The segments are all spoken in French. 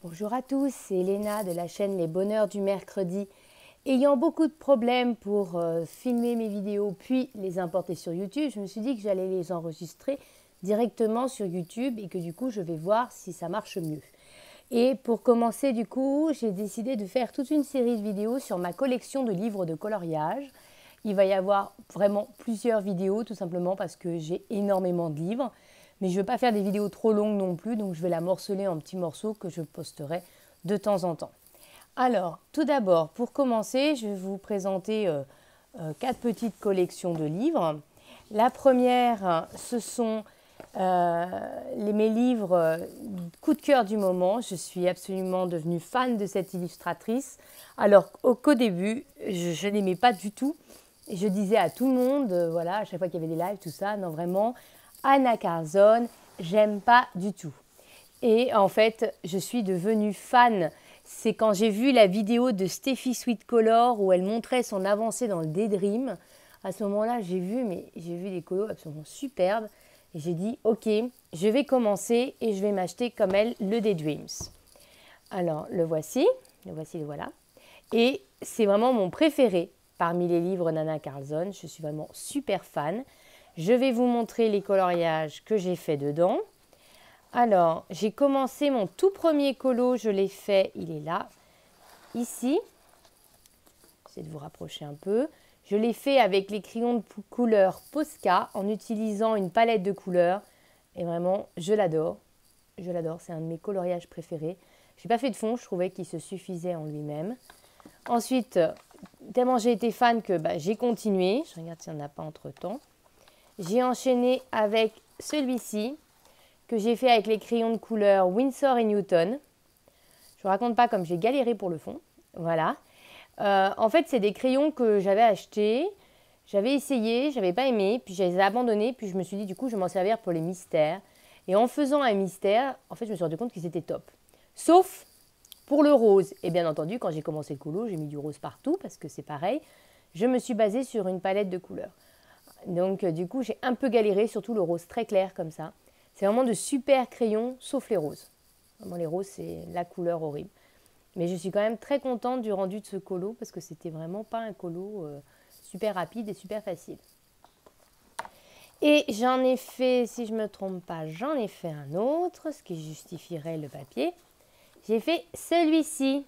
Bonjour à tous, c'est Elena de la chaîne Les Bonheurs du Mercredi. Ayant beaucoup de problèmes pour filmer mes vidéos puis les importer sur YouTube, je me suis dit que j'allais les enregistrer directement sur YouTube et que du coup je vais voir si ça marche mieux. Et pour commencer du coup, j'ai décidé de faire toute une série de vidéos sur ma collection de livres de coloriage. Il va y avoir vraiment plusieurs vidéos tout simplement parce que j'ai énormément de livres. Mais je ne veux pas faire des vidéos trop longues non plus, donc je vais la morceler en petits morceaux que je posterai de temps en temps. Alors, tout d'abord, pour commencer, je vais vous présenter 4 petites collections de livres. La première, ce sont mes livres coup de cœur du moment. Je suis absolument devenue fan de cette illustratrice, alors qu'au début, je n'aimais pas du tout. Et je disais à tout le monde, voilà, à chaque fois qu'il y avait des lives, tout ça, non vraiment, Anna Carzone, j'aime pas du tout. Et en fait, je suis devenue fan. C'est quand j'ai vu la vidéo de Steffi Sweetcolor où elle montrait son avancée dans le Daydream. À ce moment-là, j'ai vu des colos absolument superbes. Et j'ai dit, ok, je vais commencer et je vais m'acheter comme elle le Daydreams. Alors, le voici, le voilà. Et c'est vraiment mon préféré parmi les livres d'Anna Carzone. Je suis vraiment super fan. Je vais vous montrer les coloriages que j'ai fait dedans. Alors, j'ai commencé mon tout premier colo, je l'ai fait, il est là, ici. J'essaie de vous rapprocher un peu. Je l'ai fait avec les crayons de couleur Posca en utilisant une palette de couleurs. Et vraiment, je l'adore. Je l'adore, c'est un de mes coloriages préférés. Je n'ai pas fait de fond, je trouvais qu'il se suffisait en lui-même. Ensuite, tellement j'ai été fan que j'ai continué. Je regarde s'il n'y en a pas entre-temps. J'ai enchaîné avec celui-ci que j'ai fait avec les crayons de couleur Winsor et Newton. Je ne vous raconte pas comme j'ai galéré pour le fond. Voilà. En fait, c'est des crayons que j'avais achetés. J'avais essayé, je n'avais pas aimé, puis je les ai abandonnés, puis je me suis dit du coup je vais m'en servir pour les mystères. Et en faisant un mystère, en fait je me suis rendu compte qu'ils étaient top. Sauf pour le rose. Et bien entendu, quand j'ai commencé le colo, j'ai mis du rose partout parce que c'est pareil. Je me suis basée sur une palette de couleurs. Donc du coup, j'ai un peu galéré, surtout le rose très clair comme ça. C'est vraiment de super crayons, sauf les roses. Vraiment, les roses, c'est la couleur horrible. Mais je suis quand même très contente du rendu de ce colo parce que c'était vraiment pas un colo super rapide et super facile. Et j'en ai fait, si je ne me trompe pas, j'en ai fait un autre, ce qui justifierait le papier. J'ai fait celui-ci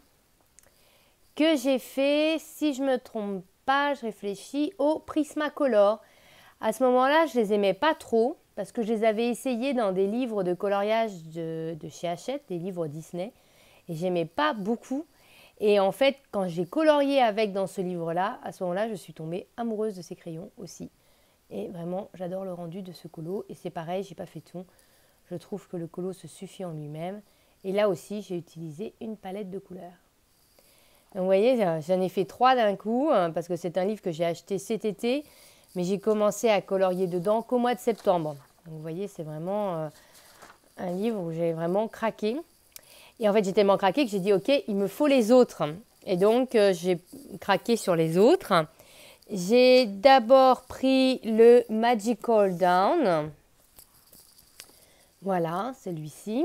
que j'ai fait, si je ne me trompe pas, je réfléchis, au Prismacolor. À ce moment-là, je les aimais pas trop parce que je les avais essayés dans des livres de coloriage de chez Hachette, des livres Disney, et j'aimais pas beaucoup. Et en fait, quand j'ai colorié avec dans ce livre-là, à ce moment-là, je suis tombée amoureuse de ces crayons aussi. Et vraiment, j'adore le rendu de ce colo. Et c'est pareil, j'ai pas fait tout. Je trouve que le colo se suffit en lui-même. Et là aussi, j'ai utilisé une palette de couleurs. Donc vous voyez, j'en ai fait 3 d'un coup, parce que c'est un livre que j'ai acheté cet été. Mais j'ai commencé à colorier dedans qu'au mois de septembre. Donc vous voyez, c'est vraiment un livre où j'ai vraiment craqué. Et en fait, j'ai tellement craqué que j'ai dit, ok, il me faut les autres. Et donc, j'ai craqué sur les autres. J'ai d'abord pris le Magical Down. Voilà, celui-ci.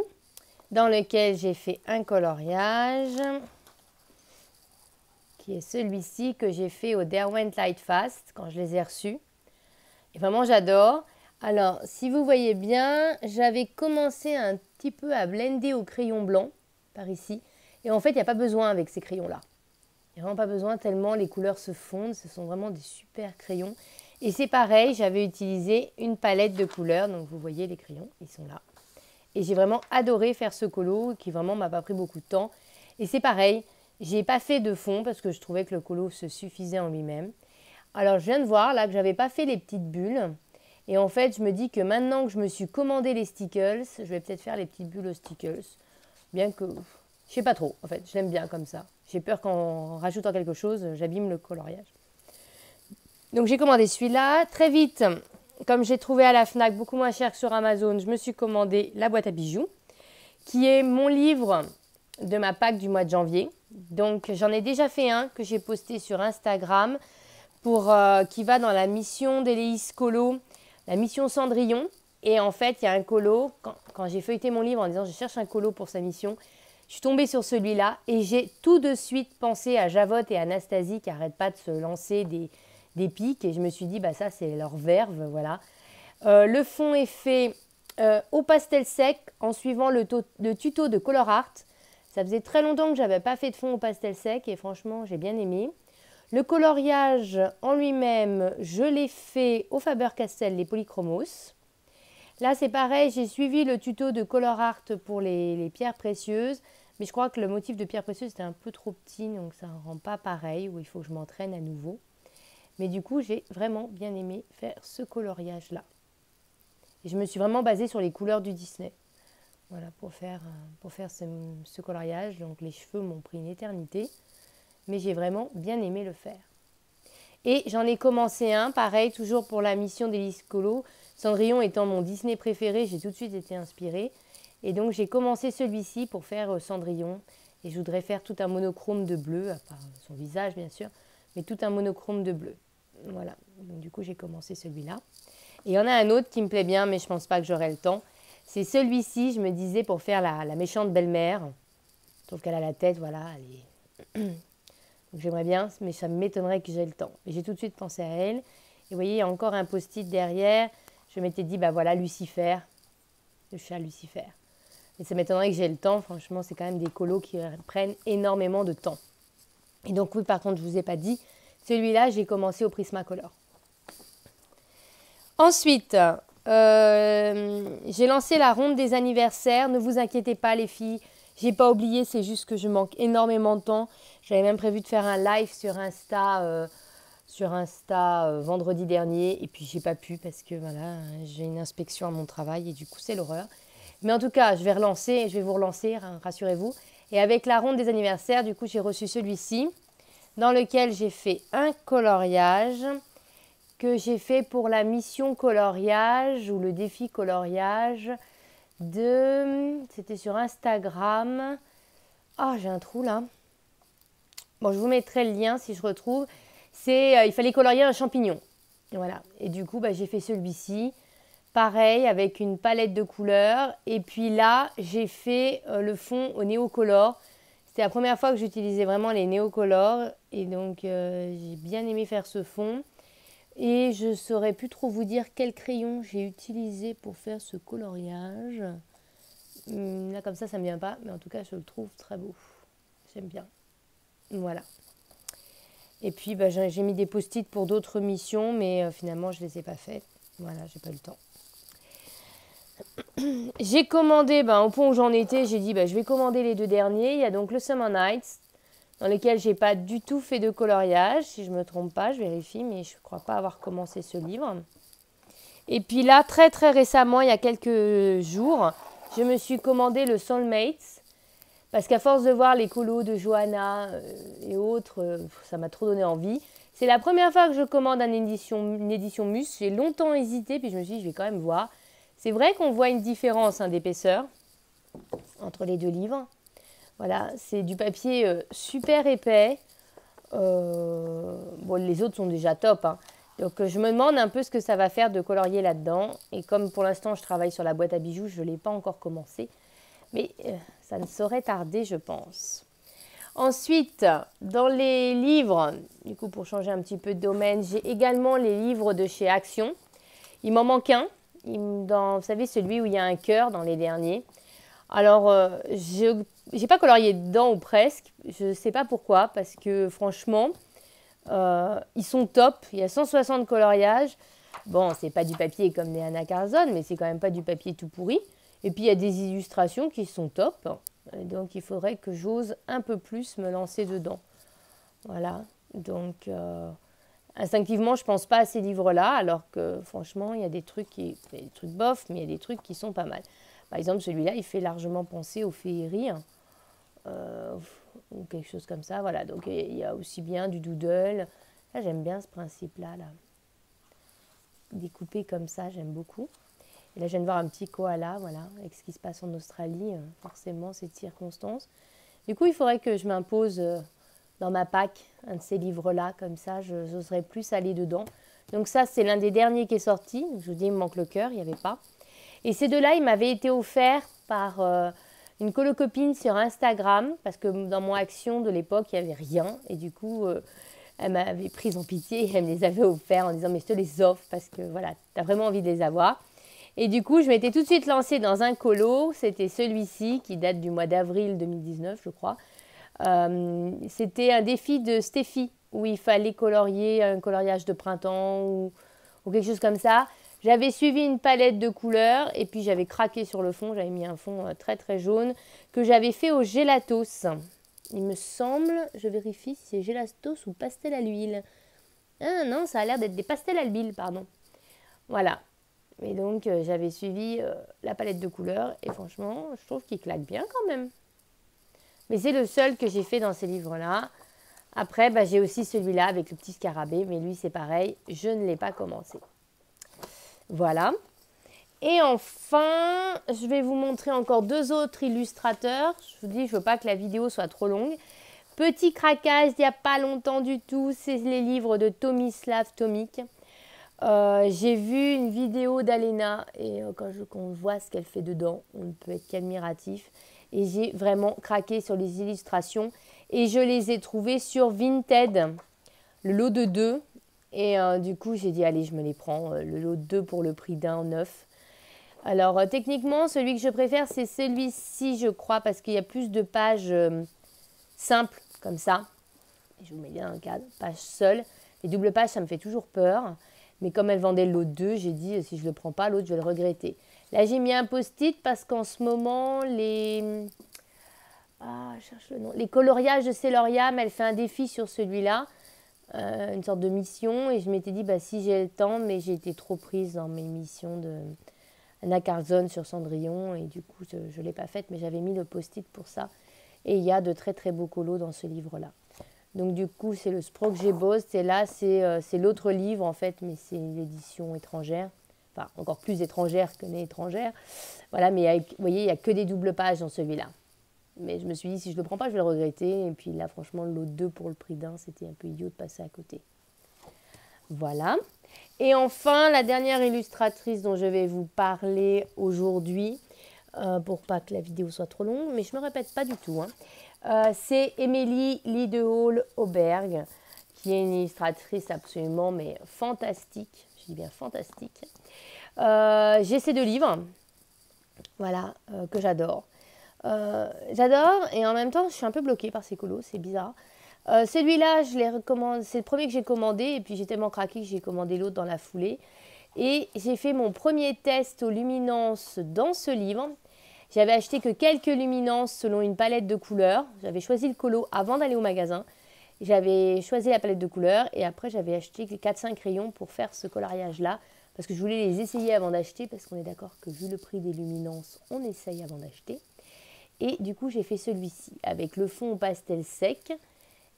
Dans lequel j'ai fait un coloriage. Qui est celui-ci que j'ai fait au Derwent Lightfast quand je les ai reçus. Et vraiment, j'adore. Alors, si vous voyez bien, j'avais commencé un petit peu à blender au crayon blanc, par ici. Et en fait, il n'y a pas besoin avec ces crayons-là. Il n'y a vraiment pas besoin tellement les couleurs se fondent. Ce sont vraiment des super crayons. Et c'est pareil, j'avais utilisé une palette de couleurs. Donc, vous voyez les crayons, ils sont là. Et j'ai vraiment adoré faire ce colo qui vraiment m'a pas pris beaucoup de temps. Et c'est pareil, j'ai pas fait de fond parce que je trouvais que le colo se suffisait en lui-même. Alors, je viens de voir là que j'avais pas fait les petites bulles. Et en fait, je me dis que maintenant que je me suis commandé les stickles, je vais peut-être faire les petites bulles aux stickles. Bien que, je sais pas trop, en fait, je l'aime bien comme ça. J'ai peur qu'en rajoutant quelque chose, j'abîme le coloriage. Donc j'ai commandé celui-là. Très vite, comme j'ai trouvé à la FNAC beaucoup moins cher que sur Amazon, je me suis commandé la boîte à bijoux, qui est mon livre de ma Pâques du mois de janvier. Donc j'en ai déjà fait un que j'ai posté sur Instagram qui va dans la mission d'Éléis Colo, la mission Cendrillon. Et en fait, il y a un colo, quand j'ai feuilleté mon livre en disant je cherche un colo pour sa mission, Je suis tombée sur celui-là et j'ai tout de suite pensé à Javotte et Anastasie qui n'arrêtent pas de se lancer des pics. Et je me suis dit, bah ça c'est leur verve, voilà. Le fond est fait au pastel sec en suivant le tuto de Color Art. Ça faisait très longtemps que je n'avais pas fait de fond au pastel sec et franchement j'ai bien aimé. Le coloriage en lui-même, je l'ai fait au Faber-Castell, les polychromos. Là c'est pareil, j'ai suivi le tuto de Color Art pour les pierres précieuses. Mais je crois que le motif de pierre précieuse était un peu trop petit, donc ça ne rend pas pareil, ou il faut que je m'entraîne à nouveau. Mais du coup, j'ai vraiment bien aimé faire ce coloriage-là. Et je me suis vraiment basée sur les couleurs du Disney. Voilà, pour faire ce coloriage. Donc les cheveux m'ont pris une éternité, mais j'ai vraiment bien aimé le faire. Et j'en ai commencé un, pareil, toujours pour la mission d'Élise Colo. Cendrillon étant mon Disney préféré, j'ai tout de suite été inspirée. Et donc j'ai commencé celui-ci pour faire Cendrillon. Et je voudrais faire tout un monochrome de bleu, à part son visage bien sûr, mais tout un monochrome de bleu. Voilà, donc du coup j'ai commencé celui-là. Et il y en a un autre qui me plaît bien, mais je ne pense pas que j'aurai le temps. C'est celui-ci, je me disais, pour faire la méchante belle-mère. Je trouve qu'elle a la tête, voilà, elle est... Donc j'aimerais bien, mais ça m'étonnerait que j'ai le temps. Et j'ai tout de suite pensé à elle. Et vous voyez, il y a encore un post-it derrière. Je m'étais dit, bah voilà, Lucifer, le chat Lucifer. Et ça m'étonnerait que j'ai le temps. Franchement, c'est quand même des colos qui prennent énormément de temps. Et donc oui, par contre, je ne vous ai pas dit, celui-là, j'ai commencé au Prismacolor. Ensuite, j'ai lancé la ronde des anniversaires. Ne vous inquiétez pas, les filles. J'ai pas oublié, c'est juste que je manque énormément de temps. J'avais même prévu de faire un live sur Insta, vendredi dernier. Et puis, j'ai pas pu parce que voilà, j'ai une inspection à mon travail et du coup, c'est l'horreur. Mais en tout cas, je vais vous relancer, rassurez-vous. Et avec la ronde des anniversaires, du coup, j'ai reçu celui-ci dans lequel j'ai fait un coloriage que j'ai fait pour la mission coloriage ou le défi coloriage c'était sur Instagram. Ah, j'ai un trou là. Bon, je vous mettrai le lien si je retrouve. Il fallait colorier un champignon. Et voilà. Et du coup, j'ai fait celui-ci. Pareil, avec une palette de couleurs. Et puis là, j'ai fait le fond au néocolor. C'était la première fois que j'utilisais vraiment les néocolors. Et donc, j'ai bien aimé faire ce fond. Et je ne saurais plus trop vous dire quel crayon j'ai utilisé pour faire ce coloriage. Là, comme ça ne me vient pas. Mais en tout cas, je le trouve très beau. J'aime bien. Voilà. Et puis, j'ai mis des post-it pour d'autres missions. Mais finalement, je ne les ai pas faites. Voilà, j'ai pas eu le temps. J'ai commandé, au point où j'en étais, j'ai dit, je vais commander les 2 derniers. Il y a donc le Summer Nights, dans lequel j'ai pas du tout fait de coloriage. Si je ne me trompe pas, je vérifie, mais je ne crois pas avoir commencé ce livre. Et puis là, très très récemment, il y a quelques jours, je me suis commandé le Soulmates. Parce qu'à force de voir les colos de Johanna et autres, ça m'a trop donné envie. C'est la première fois que je commande une édition Mus. J'ai longtemps hésité, puis je me suis dit, je vais quand même voir. C'est vrai qu'on voit une différence d'épaisseur entre les 2 livres. Voilà, c'est du papier super épais. Les autres sont déjà top. Donc, je me demande un peu ce que ça va faire de colorier là-dedans. Et comme pour l'instant, je travaille sur la boîte à bijoux, je ne l'ai pas encore commencé. Mais ça ne saurait tarder, je pense. Ensuite, dans les livres, du coup, pour changer un petit peu de domaine, j'ai également les livres de chez Action. Il m'en manque un. Vous savez, celui où il y a un cœur dans les derniers. Alors, je n'ai pas colorié dedans ou presque. Je ne sais pas pourquoi, parce que franchement, ils sont top. Il y a 160 coloriages. Bon, c'est pas du papier comme les Anna Carzon, mais c'est quand même pas du papier tout pourri. Et puis, il y a des illustrations qui sont top. Donc, il faudrait que j'ose un peu plus me lancer dedans. Voilà. Donc... instinctivement, je ne pense pas à ces livres-là, alors que franchement, il y a des trucs bof, mais il y a des trucs qui sont pas mal. Par exemple, celui-là, il fait largement penser aux féeries, ou quelque chose comme ça. Voilà, donc il y a aussi bien du doodle. Là, j'aime bien ce principe-là, là. Découpé comme ça, j'aime beaucoup. Et là, je viens de voir un petit koala, voilà, avec ce qui se passe en Australie, forcément, cette circonstance. Du coup, il faudrait que je m'impose... dans ma pack, un de ces livres-là, comme ça, j'oserais plus aller dedans. Donc ça, c'est l'un des derniers qui est sorti. Je vous dis, il me manque le cœur, il n'y avait pas. Et ces 2-là, ils m'avaient été offerts par une colocopine sur Instagram, parce que dans mon action de l'époque, il n'y avait rien. Et du coup, elle m'avait prise en pitié et elle me les avait offerts en disant « mais je te les offre parce que voilà, tu as vraiment envie de les avoir ». Et du coup, je m'étais tout de suite lancée dans un colo. C'était celui-ci qui date du mois d'avril 2019, je crois. C'était un défi de Steffi où il fallait colorier un coloriage de printemps ou quelque chose comme ça. J'avais suivi une palette de couleurs et puis j'avais craqué sur le fond. J'avais mis un fond très très jaune que j'avais fait au gelatos. Il me semble, je vérifie si c'est gelatos ou pastel à l'huile. Ah non, ça a l'air d'être des pastels à l'huile, pardon. Voilà. Et donc j'avais suivi la palette de couleurs et franchement, je trouve qu'il claque bien quand même. Mais c'est le seul que j'ai fait dans ces livres-là. Après, j'ai aussi celui-là avec le petit scarabée, mais lui c'est pareil, je ne l'ai pas commencé. Voilà. Et enfin, je vais vous montrer encore 2 autres illustrateurs. Je vous dis, je ne veux pas que la vidéo soit trop longue. Petit craquage il n'y a pas longtemps du tout, c'est les livres de Tomislav Tomic. J'ai vu une vidéo d'Alena et quand on voit ce qu'elle fait dedans, on ne peut être qu'admiratif. Et j'ai vraiment craqué sur les illustrations et je les ai trouvées sur Vinted, le lot de 2. Et du coup, j'ai dit, allez, je me les prends, le lot de 2 pour le prix d'un neuf. Alors, techniquement, celui que je préfère, c'est celui-ci, je crois, parce qu'il y a plus de pages simples, comme ça. Et je vous mets bien un cadre, page seule. Les doubles pages, ça me fait toujours peur. Mais comme elle vendait le lot 2, j'ai dit, si je ne le prends pas, l'autre, je vais le regretter. Là, j'ai mis un post-it parce qu'en ce moment, les coloriages de Céloriam, elle fait un défi sur celui-là. Une sorte de mission. Et je m'étais dit, si j'ai le temps, mais j'ai été trop prise dans mes missions de Anna Carlson sur Cendrillon. Et du coup, je ne l'ai pas faite, mais j'avais mis le post-it pour ça. Et il y a de très, très beaux colos dans ce livre-là. Donc du coup, c'est le Sprogje Boss. Et là, c'est l'autre livre, en fait, mais c'est l'édition étrangère. Enfin, encore plus étrangère que n'est étrangère. Voilà, mais vous voyez, il n'y a que des doubles pages dans celui-là. Mais je me suis dit, si je ne le prends pas, je vais le regretter. Et puis là, franchement, le lot 2 pour le prix d'un, c'était un peu idiot de passer à côté. Voilà. Et enfin, la dernière illustratrice dont je vais vous parler aujourd'hui, pour pas que la vidéo soit trop longue, mais je ne me répète pas du tout, c'est Émilie Lidehol-Auberg, qui est une illustratrice absolument mais fantastique. Je dis bien fantastique. J'ai ces 2 livres, voilà, que j'adore. J'adore et en même temps, je suis un peu bloquée par ces colos, c'est bizarre. Celui-là, je les recommande, c'est le premier que j'ai commandé et puis j'ai tellement craqué que j'ai commandé l'autre dans la foulée. Et j'ai fait mon premier test aux luminances dans ce livre. J'avais acheté que quelques luminances selon une palette de couleurs. J'avais choisi le colo avant d'aller au magasin. J'avais choisi la palette de couleurs et après j'avais acheté 4-5 crayons pour faire ce coloriage-là. Parce que je voulais les essayer avant d'acheter parce qu'on est d'accord que vu le prix des luminances, on essaye avant d'acheter. Et du coup, j'ai fait celui-ci avec le fond au pastel sec.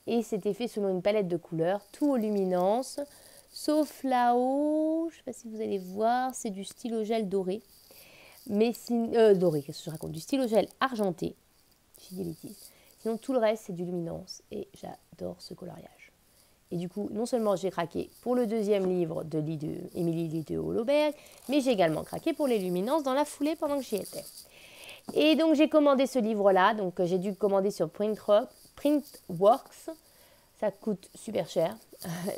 Et c'était fait selon une palette de couleurs, tout aux luminances. Sauf là-haut, je ne sais pas si vous allez voir, c'est du stylo gel doré. Mais doré, qu'est-ce que je raconte? Du stylo gel argenté. J'ai dit bêtises. Sinon, tout le reste, c'est du luminance. Et j'adore ce coloriage. Et du coup, non seulement j'ai craqué pour le 2e livre de Émilie Lidehol-Auberg, mais j'ai également craqué pour les luminances dans la foulée pendant que j'y étais. Et donc, j'ai commandé ce livre-là. Donc, j'ai dû le commander sur Printworks. Ça coûte super cher.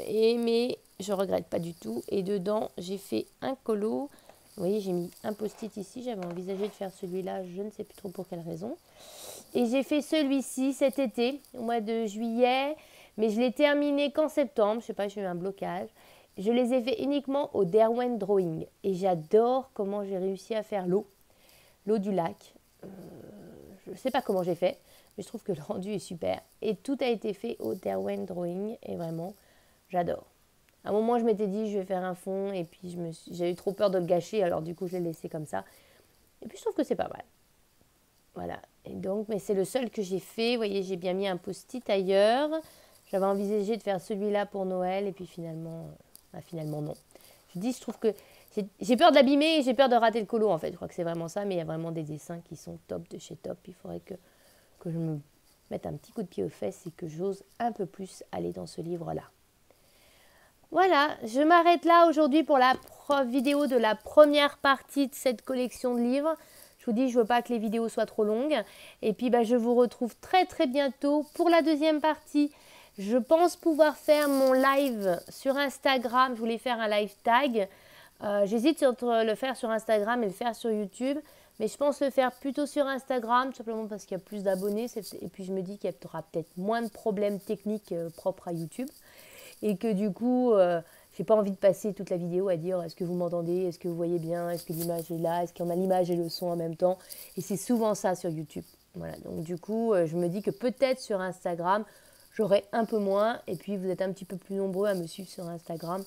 Mais je ne regrette pas du tout. Et dedans, j'ai fait un colo. Vous voyez, j'ai mis un post-it ici. J'avais envisagé de faire celui-là. Je ne sais plus trop pour quelle raison. Et j'ai fait celui-ci cet été, au mois de juillet. Mais je l'ai terminé qu'en septembre. Je ne sais pas, j'ai eu un blocage. Je les ai fait uniquement au Derwent Drawing. Et j'adore comment j'ai réussi à faire l'eau du lac. Je ne sais pas comment j'ai fait, mais je trouve que le rendu est super. Et tout a été fait au Derwent Drawing et vraiment, j'adore. À un moment, je m'étais dit, je vais faire un fond et puis j'ai eu trop peur de le gâcher, alors du coup, je l'ai laissé comme ça. Et puis, je trouve que c'est pas mal. Voilà. Et donc, mais c'est le seul que j'ai fait. Vous voyez, j'ai bien mis un post-it ailleurs. J'avais envisagé de faire celui-là pour Noël et puis finalement non. Je trouve que j'ai peur de l'abîmer et j'ai peur de rater le colo en fait. Je crois que c'est vraiment ça, mais il y a vraiment des dessins qui sont top de chez top. Il faudrait que je me mette un petit coup de pied aux fesses et que j'ose un peu plus aller dans ce livre-là. Voilà, je m'arrête là aujourd'hui pour la vidéo de la première partie de cette collection de livres. Je vous dis, je ne veux pas que les vidéos soient trop longues. Et puis, je vous retrouve très très bientôt pour la deuxième partie. Je pense pouvoir faire mon live sur Instagram. Je voulais faire un live tag. J'hésite entre le faire sur Instagram et le faire sur YouTube. Mais je pense le faire plutôt sur Instagram, tout simplement parce qu'il y a plus d'abonnés. Et puis je me dis qu'il y aura peut-être moins de problèmes techniques propres à YouTube. Et que du coup, j'ai pas envie de passer toute la vidéo à dire est-ce que vous m'entendez, est-ce que vous voyez bien, est-ce que l'image est là, est-ce qu'on a l'image et le son en même temps. Et c'est souvent ça sur YouTube. Voilà, donc du coup, je me dis que peut-être sur Instagram, j'aurai un peu moins. Et puis, vous êtes un petit peu plus nombreux à me suivre sur Instagram.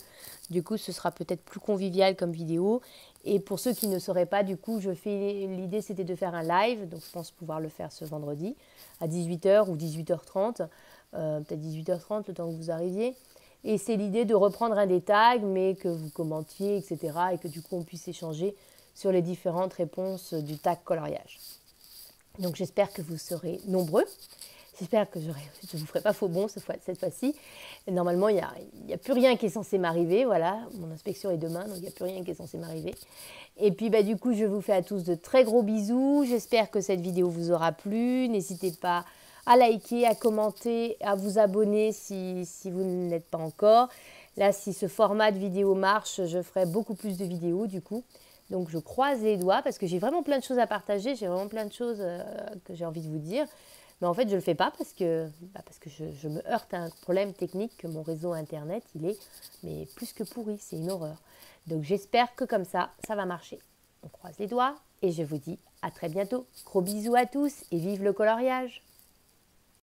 Du coup, ce sera peut-être plus convivial comme vidéo. Et pour ceux qui ne sauraient pas, du coup, l'idée, c'était de faire un live. Donc, je pense pouvoir le faire ce vendredi à 18h ou 18h30. Peut-être 18h30, le temps que vous arriviez. Et c'est l'idée de reprendre un des tags, mais que vous commentiez, etc. Et que du coup, on puisse échanger sur les différentes réponses du tag coloriage. Donc, j'espère que vous serez nombreux. J'espère que je ne vous ferai pas faux bon cette fois-ci. Normalement, il n'y a plus rien qui est censé m'arriver. Voilà, mon inspection est demain, donc il n'y a plus rien qui est censé m'arriver. Et puis, du coup, je vous fais à tous de très gros bisous. J'espère que cette vidéo vous aura plu. N'hésitez pas à liker, à commenter, à vous abonner si vous ne l'êtes pas encore. Là, si ce format de vidéo marche, je ferai beaucoup plus de vidéos du coup. Donc, je croise les doigts parce que j'ai vraiment plein de choses à partager. J'ai vraiment plein de choses que j'ai envie de vous dire. Mais en fait, je ne le fais pas parce que je me heurte à un problème technique que mon réseau Internet, il est mais plus que pourri, c'est une horreur. Donc j'espère que comme ça va marcher. On croise les doigts et je vous dis à très bientôt. Gros bisous à tous et vive le coloriage!